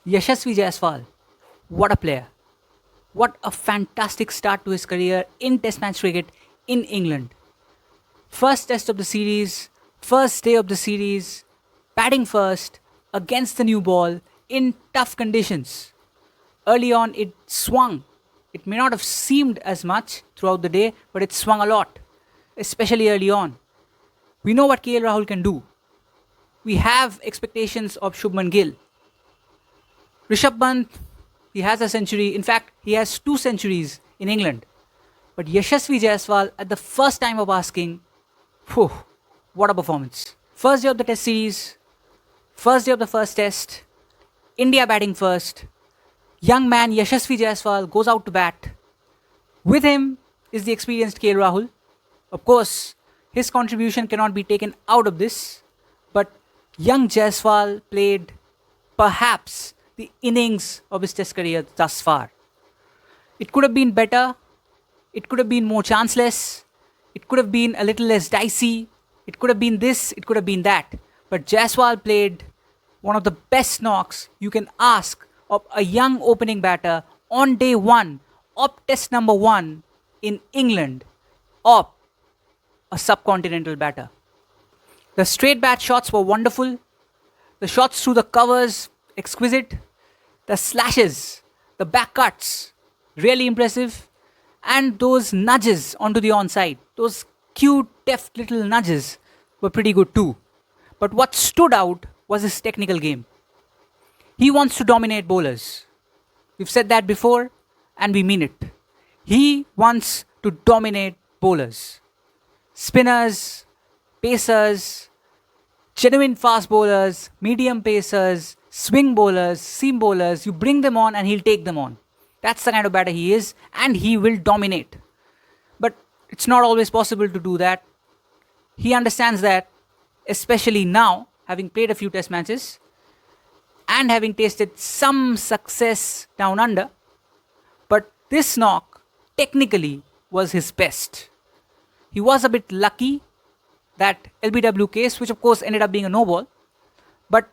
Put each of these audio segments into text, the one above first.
Yashasvi Jaiswal, what a player. What a fantastic start to his career in Test match cricket in England. First test of the series, first day of the series, batting first against the new ball in tough conditions. Early on, it swung. It may not have seemed as much throughout the day, but it swung a lot, especially early on. We know what KL Rahul can do. We have expectations of Shubman Gill. Rishabh Pant, he has a century. In fact, he has two centuries in England. But Yashasvi Jaiswal, at the first time of asking, whew, what a performance. First day of the test series, first day of the first test, India batting first. Young man Yashasvi Jaiswal goes out to bat. With him is the experienced KL Rahul. Of course, his contribution cannot be taken out of this, but young Jaiswal played perhaps the innings of his test career thus far. It could have been better. It could have been more chanceless. It could have been a little less dicey. It could have been this. It could have been that. But Jaiswal played one of the best knocks you can ask of a young opening batter on day one of test number one in England of a subcontinental batter. The straight bat shots were wonderful. The shots through the covers, exquisite. The slashes, the back cuts, really impressive. And those nudges onto the onside, those cute, deft little nudges were pretty good too. But what stood out was his technical game. He wants to dominate bowlers. We've said that before, and we mean it. He wants to dominate bowlers. Spinners, pacers, genuine fast bowlers, medium pacers, swing bowlers, seam bowlers, you bring them on and he'll take them on. That's the kind of batter he is, and he will dominate. But it's not always possible to do that. He understands that, especially now, having played a few test matches and having tasted some success down under. But this knock, technically, was his best. He was a bit lucky, that LBW case, which of course ended up being a no ball. But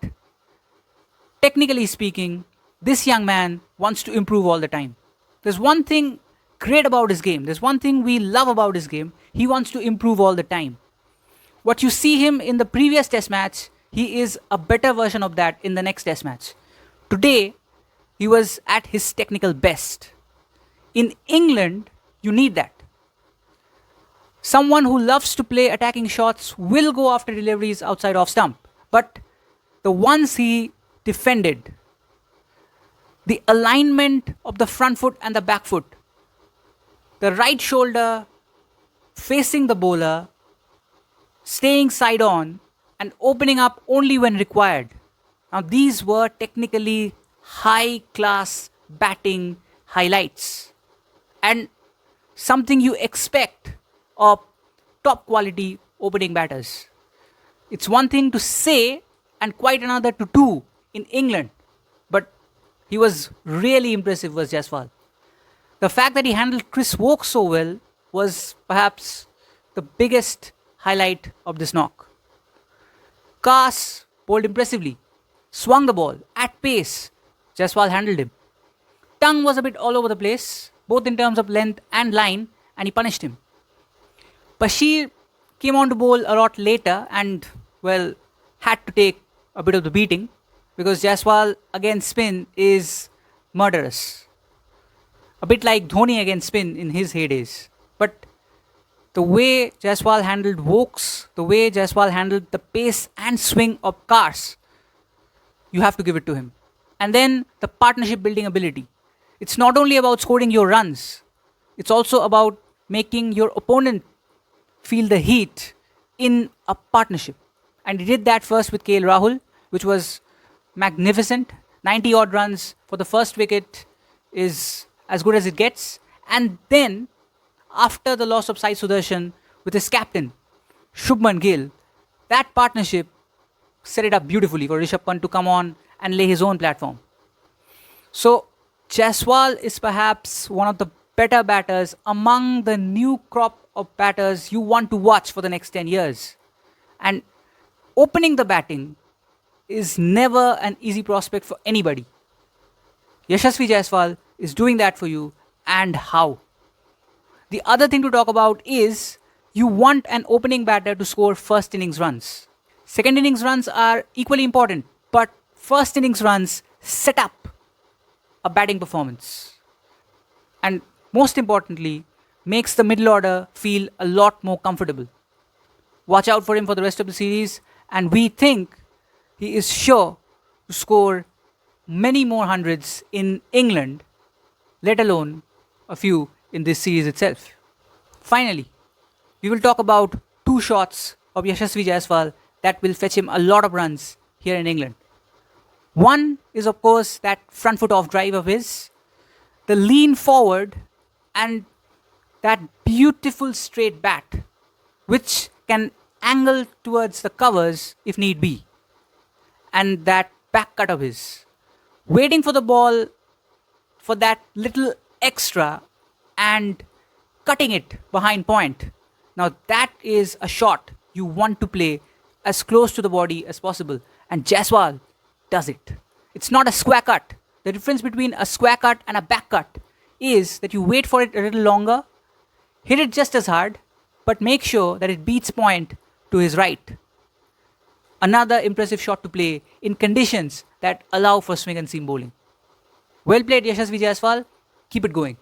technically speaking, this young man wants to improve all the time. There's one thing great about his game. There's one thing we love about his game. He wants to improve all the time. What you see him in the previous test match, he is a better version of that in the next test match. Today, he was at his technical best. In England, you need that. Someone who loves to play attacking shots will go after deliveries outside off stump. But the ones he defended, the alignment of the front foot and the back foot, the right shoulder facing the bowler, staying side on and opening up only when required. Now these were technically high class batting highlights and something you expect of top quality opening batters. It's one thing to say and quite another to do in England, but he was really impressive, was Jaiswal. The fact that he handled Chris Woke so well was perhaps the biggest highlight of this knock. Kaas bowled impressively, swung the ball at pace. Jaiswal handled him. Tongue was a bit all over the place, both in terms of length and line, and he punished him. Bashir came on to bowl a lot later and, well, had to take a bit of the beating because Jaiswal against spin is murderous. A bit like Dhoni against spin in his heydays. But the way Jaiswal handled Wokes, the way Jaiswal handled the pace and swing of Kaas, you have to give it to him. And then the partnership building ability. It's not only about scoring your runs, it's also about making your opponent feel the heat in a partnership. And he did that first with KL Rahul, which was magnificent. 90 odd runs for the first wicket is as good as it gets. And then, after the loss of Sai Sudarshan with his captain, Shubman Gill, that partnership set it up beautifully for Rishabh Pant to come on and lay his own platform. So, Jaiswal is perhaps one of the better batters among the new crop of batters you want to watch for the next 10 years. And opening the batting is never an easy prospect for anybody. Yashasvi Jaiswal is doing that for you, and how. The other thing to talk about is you want an opening batter to score first innings runs. Second innings runs are equally important, but first innings runs set up a batting performance. And most importantly, makes the middle order feel a lot more comfortable. Watch out for him for the rest of the series, and we think he is sure to score many more hundreds in England, let alone a few in this series itself. Finally, we will talk about two shots of Yashasvi Jaiswal that will fetch him a lot of runs here in England. One is, of course, that front foot off drive of his, the lean forward, and that beautiful straight bat, which can angle towards the covers if need be. And that back cut of his, waiting for the ball for that little extra and cutting it behind point. Now that is a shot you want to play as close to the body as possible, and Jaiswal does it. It's not a square cut. The difference between a square cut and a back cut is that you wait for it a little longer, hit it just as hard, but make sure that it beats point to his right. Another impressive shot to play in conditions that allow for swing and seam bowling. Well played, Yashasvi Jaiswal. Keep it going.